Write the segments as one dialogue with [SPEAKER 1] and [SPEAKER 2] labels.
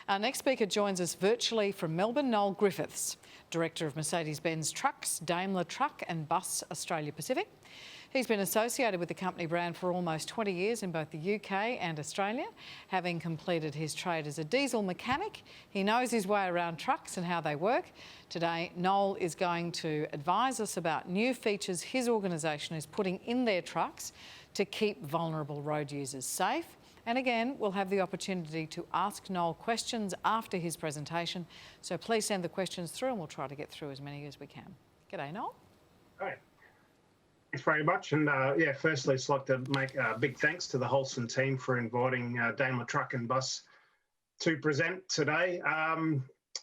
[SPEAKER 1] Our next speaker joins us virtually from Melbourne, Noel Griffiths, Director of Mercedes-Benz Trucks, Daimler Truck and Bus Australia Pacific. He's been associated with the company brand for almost 20 years in both the UK and Australia. Having completed his trade as a diesel mechanic, he knows his way around trucks and how they work. Today, Noel is going to advise us about new features his organisation is putting in their trucks to keep vulnerable road users safe. And again, we'll have the opportunity to ask Noel questions after his presentation. So please send the questions through and we'll try to get through as many as we can. G'day, Noel.
[SPEAKER 2] Hi. Thanks very much. And yeah, firstly, I'd like to make a big thanks to the Holson team for inviting Daimler Truck and Bus to present today.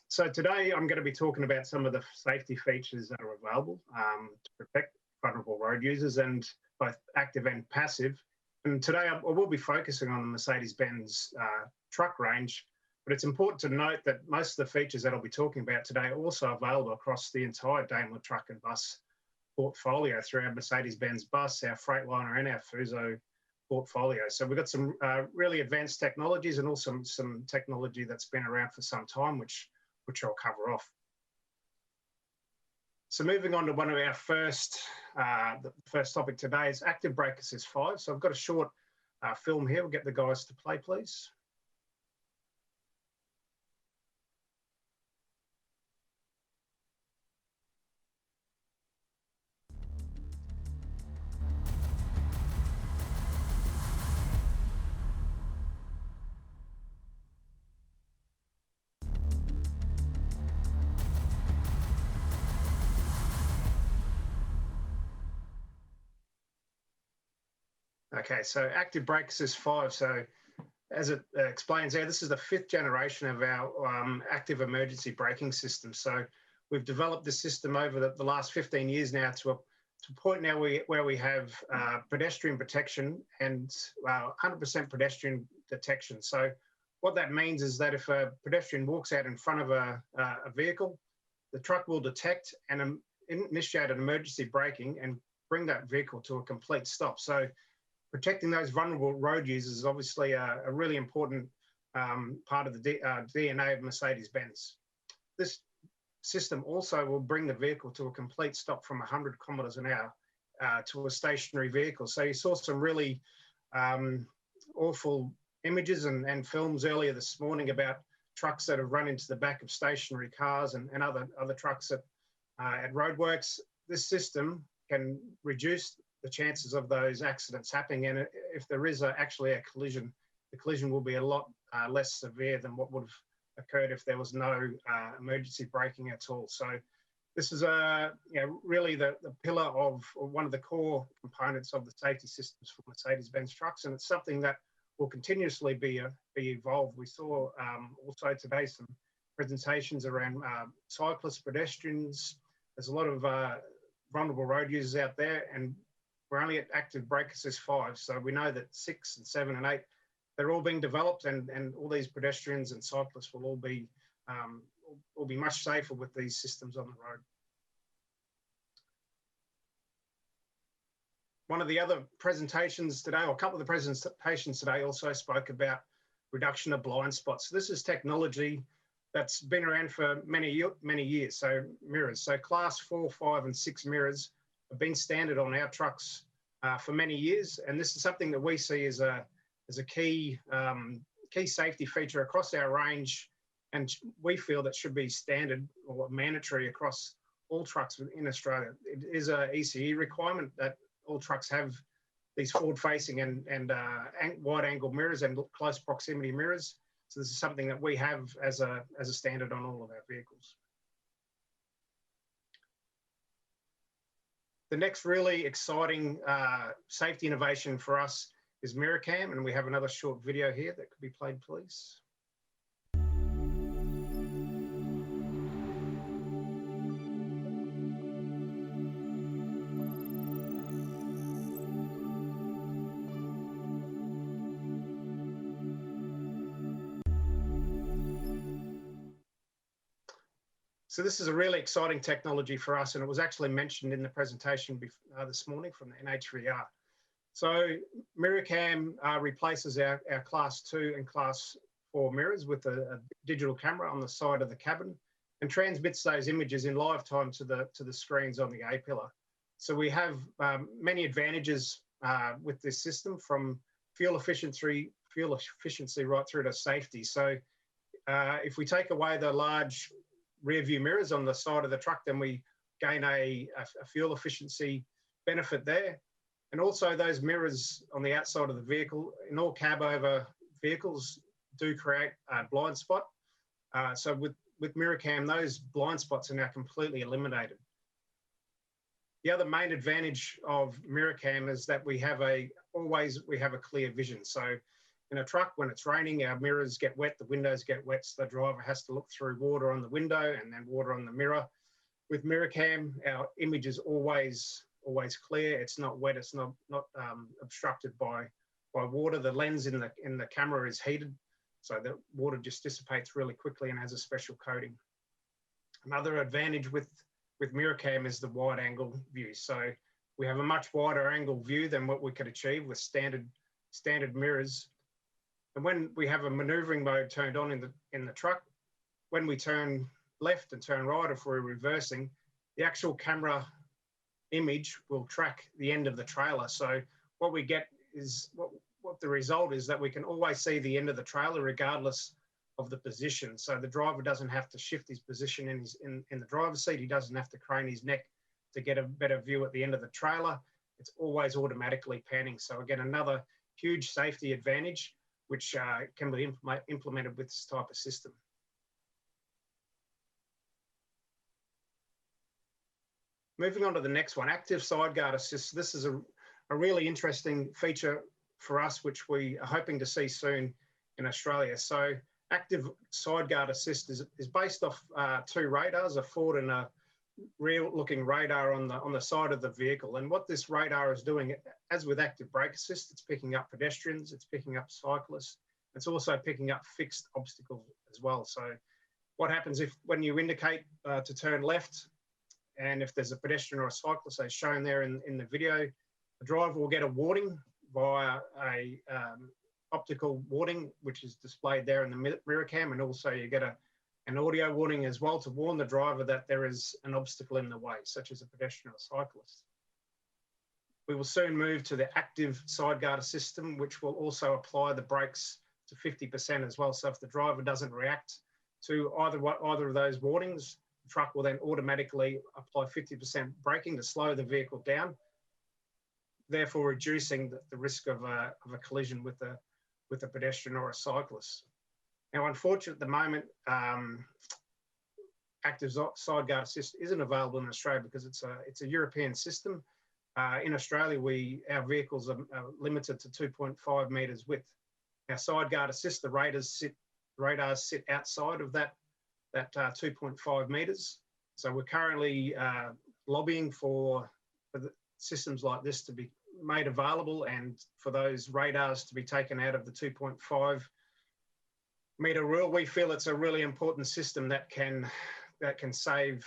[SPEAKER 2] So today I'm going to be talking about some of the safety features that are available to protect vulnerable road users, and both active and passive. And today I will be focusing on the Mercedes-Benz truck range, but it's important to note that most of the features that I'll be talking about today are also available across the entire Daimler Truck and Bus portfolio through our Mercedes-Benz Bus, our Freightliner and our Fuso portfolio. So we've got some really advanced technologies and also some technology that's been around for some time, which I'll cover off. So moving on to one of our the first topic today is active brake assist 5. So I've got a short film here. We'll get the guys to play, please. Okay, so active brake assist 5. So as it explains there, this is the 5th generation of our active emergency braking system. So we've developed this system over the last 15 years now to a point now where we have pedestrian protection and 100% pedestrian detection. So what that means is that if a pedestrian walks out in front of a vehicle, the truck will detect and initiate an emergency braking and bring that vehicle to a complete stop. So protecting those vulnerable road users is obviously a really important part of the DNA of Mercedes-Benz. This system also will bring the vehicle to a complete stop from 100 kilometres an hour to a stationary vehicle. So you saw some really awful images and films earlier this morning about trucks that have run into the back of stationary cars and other trucks at roadworks. This system can reduce the chances of those accidents happening, and if there is actually a collision, the collision will be a lot less severe than what would have occurred if there was no emergency braking at all. So this is really the pillar of, or one of the core components of the safety systems for Mercedes-Benz trucks, and it's something that will continuously be evolved. We saw also today some presentations around cyclists, pedestrians. There's a lot of vulnerable road users out there, and we're only at active brake assist 5. So we know that 6 and 7 and 8, they're all being developed, and all these pedestrians and cyclists will all be much safer with these systems on the road. One of the other presentations today, or a couple of the presentations today, also spoke about reduction of blind spots. So this is technology that's been around for many years. So mirrors, so class 4, 5 and 6 mirrors have been standard on our trucks for many years, and this is something that we see as a key safety feature across our range, and we feel that should be standard or mandatory across all trucks in Australia. It is a ECE requirement that all trucks have these forward-facing and wide-angle mirrors and close proximity mirrors. So this is something that we have as a standard on all of our vehicles. The next really exciting safety innovation for us is Miracam, and we have another short video here that could be played, please. So this is a really exciting technology for us, and it was actually mentioned in the presentation this morning from the NH3R. So Miracam replaces our Class 2 and Class 4 mirrors with a digital camera on the side of the cabin and transmits those images in live time to the screens on the A-pillar. So we have many advantages with this system, from fuel efficiency right through to safety. So if we take away the large rear view mirrors on the side of the truck, then we gain a fuel efficiency benefit there. And also those mirrors on the outside of the vehicle, in all cab over vehicles, do create a blind spot. So with Miracam, those blind spots are now completely eliminated. The other main advantage of Miracam is that we have a clear vision. So in a truck, when it's raining, our mirrors get wet, the windows get wet, so the driver has to look through water on the window and then water on the mirror. With Miracam, our image is always clear. It's not wet. It's not obstructed by water. The lens in the camera is heated, so the water just dissipates really quickly and has a special coating. Another advantage with Miracam is the wide angle view. So we have a much wider angle view than what we could achieve with standard mirrors. And when we have a maneuvering mode turned on in the truck, when we turn left and turn right, if we're reversing, the actual camera image will track the end of the trailer. So what we get is what the result is, that we can always see the end of the trailer regardless of the position. So the driver doesn't have to shift his position in the driver's seat. He doesn't have to crane his neck to get a better view at the end of the trailer. It's always automatically panning. So again, another huge safety advantage, which can be implemented with this type of system. Moving on to the next one, active sideguard assist. This is a really interesting feature for us, which we are hoping to see soon in Australia. So active sideguard assist is based off 2 radars, a forward and a rear-looking radar on the side of the vehicle. And what this radar is doing, as with active brake assist, it's picking up pedestrians, it's picking up cyclists, it's also picking up fixed obstacles as well. So what happens when you indicate to turn left, and if there's a pedestrian or a cyclist, as shown there in the video, the driver will get a warning via a optical warning, which is displayed there in the mirror cam, and also you get an audio warning as well to warn the driver that there is an obstacle in the way, such as a pedestrian or cyclist. We will soon move to the active sideguard system, which will also apply the brakes to 50% as well. So if the driver doesn't react to either of those warnings, the truck will then automatically apply 50% braking to slow the vehicle down, therefore reducing the risk of a collision with a pedestrian or a cyclist. Now, unfortunately, at the moment, active sideguard assist isn't available in Australia because it's a European system. In Australia, our vehicles are limited to 2.5 metres width. Our sideguard assist, the radars sit outside of that 2.5 metres. So we're currently lobbying for the systems like this to be made available, and for those radars to be taken out of the 2.5 metre rule. We feel it's a really important system that can save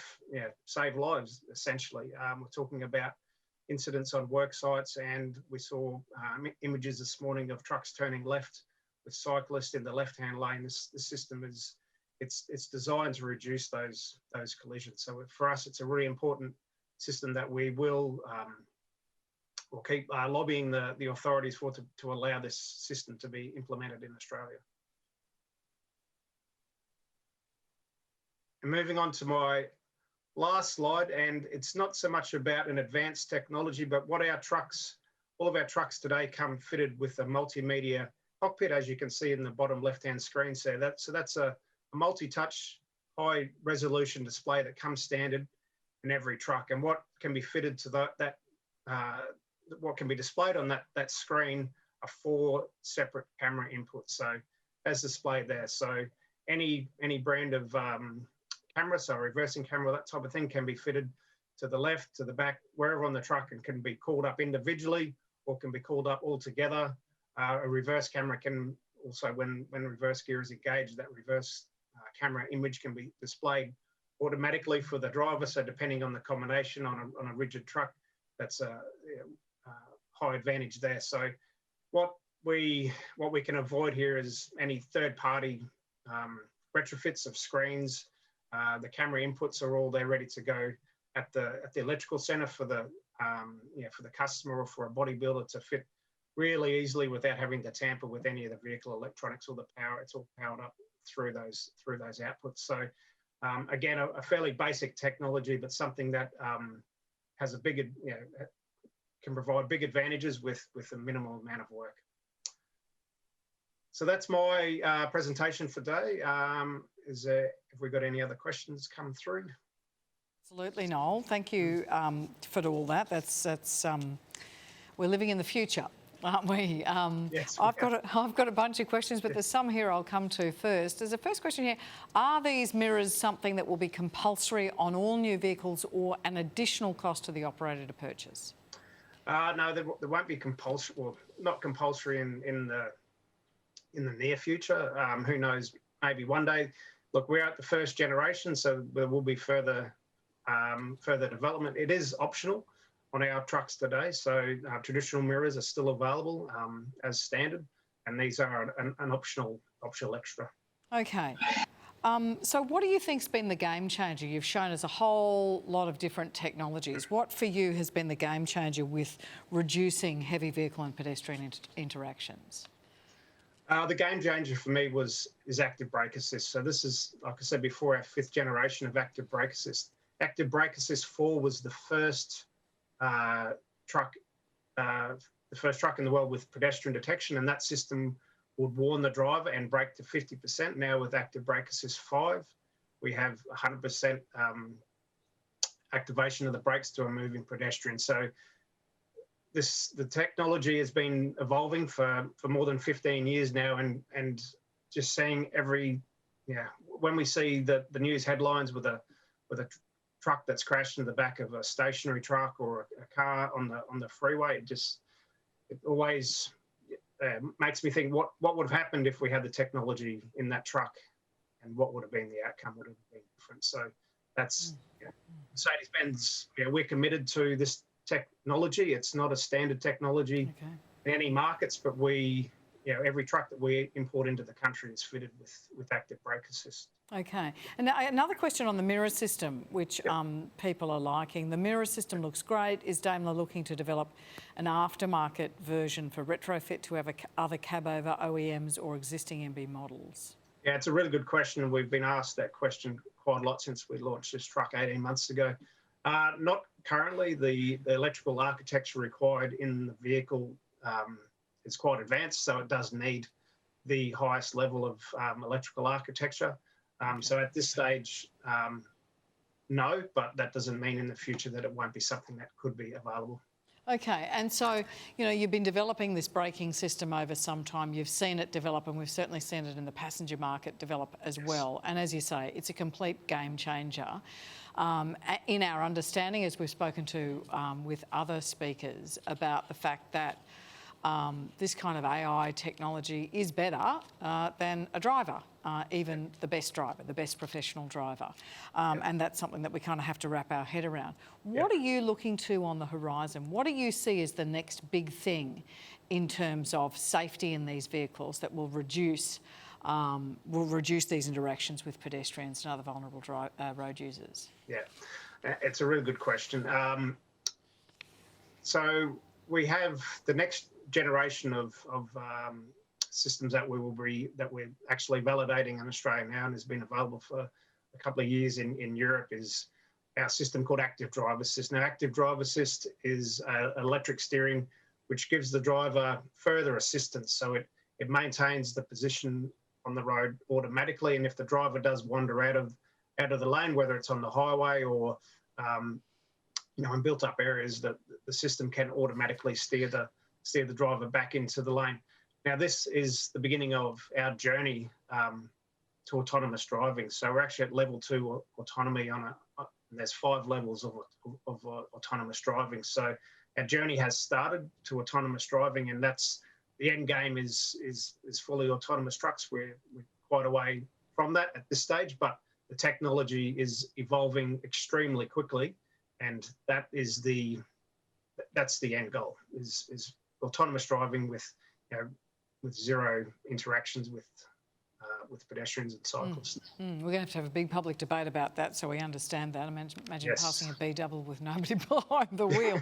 [SPEAKER 2] lives, essentially. We're talking about incidents on work sites, and we saw images this morning of trucks turning left with cyclists in the left-hand lane. This system it's designed to reduce those collisions. So for us, it's a really important system that we will keep lobbying the authorities for to allow this system to be implemented in Australia. And moving on to my last slide, and it's not so much about an advanced technology, but what all of our trucks today come fitted with a multimedia cockpit, as you can see in the bottom left-hand screen there. So that's a multi-touch, high-resolution display that comes standard in every truck. And what can be fitted to what can be displayed on that screen are 4 separate camera inputs. So as displayed there, so any brand of camera, so reversing camera, that type of thing, can be fitted to the left, to the back, wherever on the truck, and can be called up individually or can be called up all together. A reverse camera can also, when reverse gear is engaged, that reverse camera image can be displayed automatically for the driver. So depending on the combination on a rigid truck, that's a high advantage there. So what what we can avoid here is any third-party retrofits of screens. The camera inputs are all there ready to go at the electrical centre for the for the customer or for a bodybuilder to fit really easily without having to tamper with any of the vehicle electronics or the power. It's all powered up through those outputs. So again, a fairly basic technology, but something that has a big, can provide big advantages with a minimal amount of work. So that's my presentation for today. Have we got any other questions come through?
[SPEAKER 1] Absolutely, Noel. Thank you for all that. That's we're living in the future, aren't we?
[SPEAKER 2] Yes,
[SPEAKER 1] I've got a bunch of questions, but there's some here I'll come to first. There's a first question here. Are these mirrors something that will be compulsory on all new vehicles or an additional cost to the operator to purchase?
[SPEAKER 2] No, there won't be compulsory, well, not compulsory in the near future. Who knows, maybe one day. Look, we're at the first generation, so there will be further development. It is optional on our trucks today, so traditional mirrors are still available as standard, and these are an optional extra.
[SPEAKER 1] Okay. So what do you think's been the game changer? You've shown us a whole lot of different technologies. What for you has been the game changer with reducing heavy vehicle and pedestrian interactions?
[SPEAKER 2] The game changer for me is active brake assist. So this is, like I said before, our 5th generation of active brake assist. Active brake assist 4 was the first truck in the world with pedestrian detection, and that system would warn the driver and brake to 50%. Now with active brake assist 5, we have 100% activation of the brakes to a moving pedestrian. So the technology has been evolving for more than 15 years now, and just seeing when we see the news headlines with a truck that's crashed into the back of a stationary truck or a car on the freeway, it always makes me think what would have happened if we had the technology in that truck, and what would have been the outcome would have been different. So that's Mercedes-Benz. We're committed to this technology. It's not a standard technology in any markets, but every truck that we import into the country is fitted with active brake assist.
[SPEAKER 1] Okay. And now another question on the mirror system, which people are liking. The mirror system looks great. Is Daimler looking to develop an aftermarket version for retrofit to have other cab-over OEMs or existing MB models?
[SPEAKER 2] Yeah, it's a really good question, and we've been asked that question quite a lot since we launched this truck 18 months ago. Not currently. The electrical architecture required in the vehicle is quite advanced, so it does need the highest level of electrical architecture. So at this stage, no, but that doesn't mean in the future that it won't be something that could be available.
[SPEAKER 1] Okay, and so, you've been developing this braking system over some time. You've seen it develop, and we've certainly seen it in the passenger market develop as well. And as you say, it's a complete game changer. In our understanding, as we've spoken to with other speakers, about the fact that this kind of AI technology is better than a driver, even the best driver, the best professional driver. And that's something that we kind of have to wrap our head around. What are you looking to on the horizon? What do you see as the next big thing in terms of safety in these vehicles that will reduce these interactions with pedestrians and other vulnerable road users? Yeah,
[SPEAKER 2] it's a really good question. So we have the next generation of systems that we're actually validating in Australia now, and has been available for a couple of years in Europe, is our system called Active Drive Assist. Now, Active Drive Assist is electric steering, which gives the driver further assistance. So it maintains the position on the road automatically, and if the driver does wander out of the lane, whether it's on the highway or in built-up areas, the system can automatically steer the driver back into the lane. Now, this is the beginning of our journey to autonomous driving. So we're actually at level 2 autonomy and there's 5 levels of autonomous driving. So our journey has started to autonomous driving, and that's the end game is fully autonomous trucks. We're quite a way from that at this stage, but the technology is evolving extremely quickly, and that's the end goal is autonomous driving with zero interactions with pedestrians and cyclists.
[SPEAKER 1] We're going to have a big public debate about that, so we understand that. Imagine
[SPEAKER 2] Yes.
[SPEAKER 1] passing a B-double with nobody behind the wheel.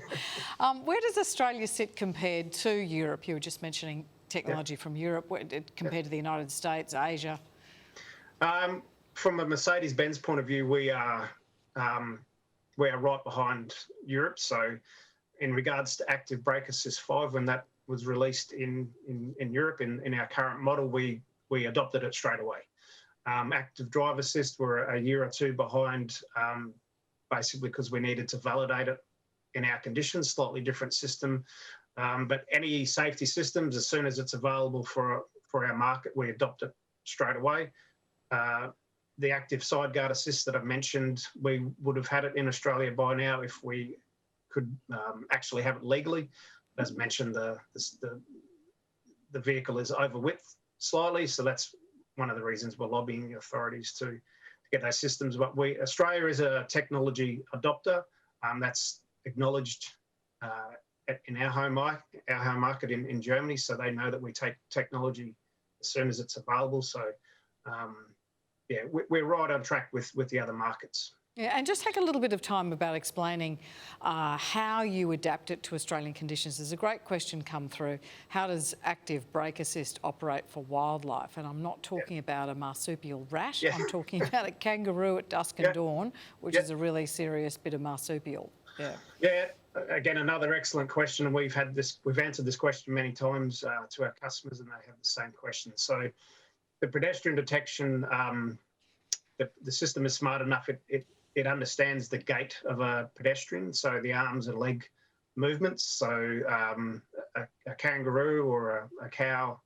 [SPEAKER 1] Where does Australia sit compared to Europe? You were just mentioning technology from Europe, compared to the United States, Asia.
[SPEAKER 2] From a Mercedes-Benz point of view, we are right behind Europe. So, in regards to active brake assist 5, when that was released in Europe in our current model, we adopted it straight away. Active drive assist, we're a year or two behind, basically because we needed to validate it in our conditions, slightly different system. But any safety systems, as soon as it's available for our market, we adopt it straight away. The active side guard assist that I've mentioned, we would have had it in Australia by now if we could actually have it legally. As mentioned, the vehicle is over width slightly, so that's one of the reasons we're lobbying the authorities to get those systems. But Australia is a technology adopter. That's acknowledged in our home market in Germany, so they know that we take technology as soon as it's available. So, yeah, we're right on track with the other markets.
[SPEAKER 1] Yeah, and just take a little bit of time about explaining how you adapt it to Australian conditions. There's a great question come through. How does active brake assist operate for wildlife? And I'm not talking about a marsupial rat. I'm talking about a kangaroo at dusk and dawn, which is a really serious bit of marsupial.
[SPEAKER 2] Yeah. Again, another excellent question. And we've answered this question many times to our customers, and they have the same question. So, the pedestrian detection, the system is smart enough. It understands the gait of a pedestrian, so the arms and leg movements. So a kangaroo or a cow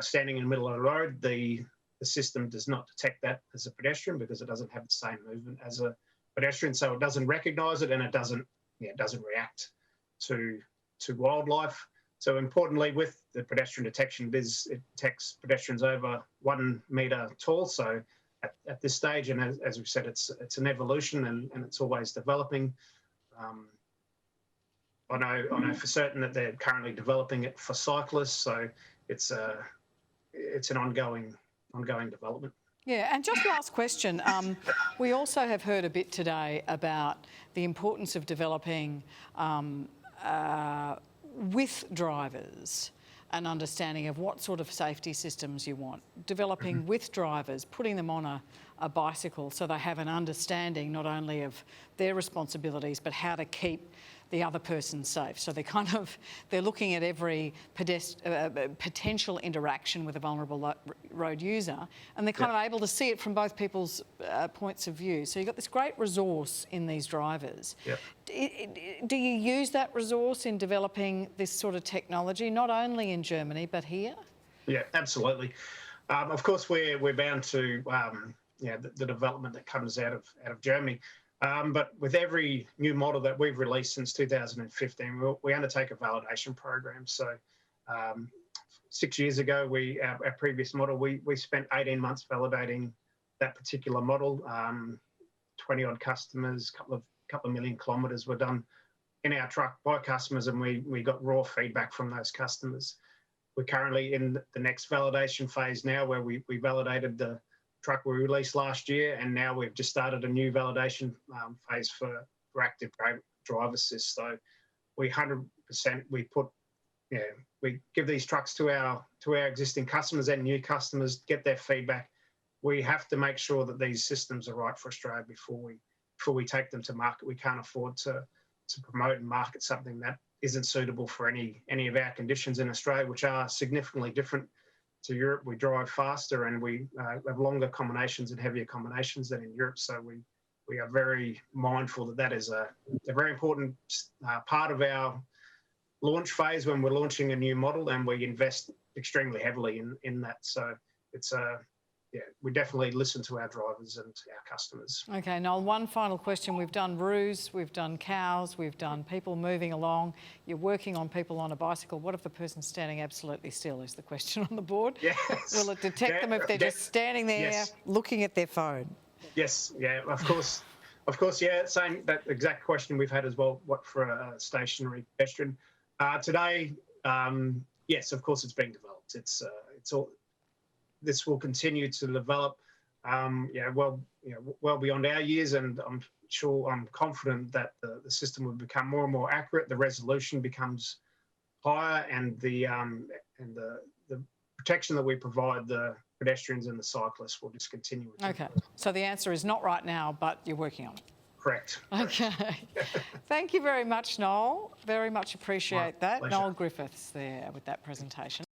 [SPEAKER 2] standing in the middle of the road, the system does not detect that as a pedestrian because it doesn't have the same movement as a pedestrian. So it doesn't recognise it, and it doesn't react to wildlife. So importantly, with the pedestrian detection, it detects pedestrians over 1 metre tall. So at this stage, and as we've said, it's an evolution and it's always developing. I know for certain that they're currently developing it for cyclists, so it's an ongoing development.
[SPEAKER 1] Yeah, and just last question. We also have heard a bit today about the importance of developing with drivers an understanding of what sort of safety systems you want, developing with drivers, putting them on a bicycle so they have an understanding not only of their responsibilities but how to keep the other person safe. So they're looking at every potential interaction with a vulnerable road user, and they're kind of able to see it from both people's points of view. So you've got this great resource in these drivers. Do you use that resource in developing this sort of technology, not only in Germany but here? Yeah,
[SPEAKER 2] absolutely. Of course, we're bound to the development that comes out of Germany. But with every new model that we've released since 2015, we undertake a validation program. So 6 years ago, our previous model, we spent 18 months validating that particular model. 20 odd customers, couple of million kilometres were done in our truck by customers, and we got raw feedback from those customers. We're currently in the next validation phase now, where we validated the truck we released last year, and now we've just started a new validation phase for active drive assist. So we 100% we give these trucks to our existing customers and new customers, get their feedback. We have to make sure that these systems are right for Australia before we take them to market. We can't afford to promote and market something that isn't suitable for any of our conditions in Australia, which are significantly different to Europe. We drive faster and we have longer combinations and heavier combinations than in Europe. So we are very mindful that is a very important part of our launch phase when we're launching a new model, and we invest extremely heavily in that. So it's we definitely listen to our drivers and our customers.
[SPEAKER 1] Okay, Noel, one final question. We've done roos, we've done cows, we've done people moving along. You're working on people on a bicycle. What if the person's standing absolutely still is the question on the board?
[SPEAKER 2] Yes.
[SPEAKER 1] Will it detect them if they're just standing there looking at their phone?
[SPEAKER 2] Yes, yeah, of course. Same, that exact question we've had as well. What for a stationary pedestrian? Today, Yes, of course, it's being developed. It's all. This will continue to develop. Well beyond our years, and I'm confident that the system will become more and more accurate. The resolution becomes higher, and the protection that we provide the pedestrians and the cyclists will just continue.
[SPEAKER 1] Okay, so the answer is not right now, but you're working on it.
[SPEAKER 2] Correct.
[SPEAKER 1] Okay. Thank you very much, Noel. Very much appreciate that.
[SPEAKER 2] Pleasure.
[SPEAKER 1] Noel Griffiths there with that presentation.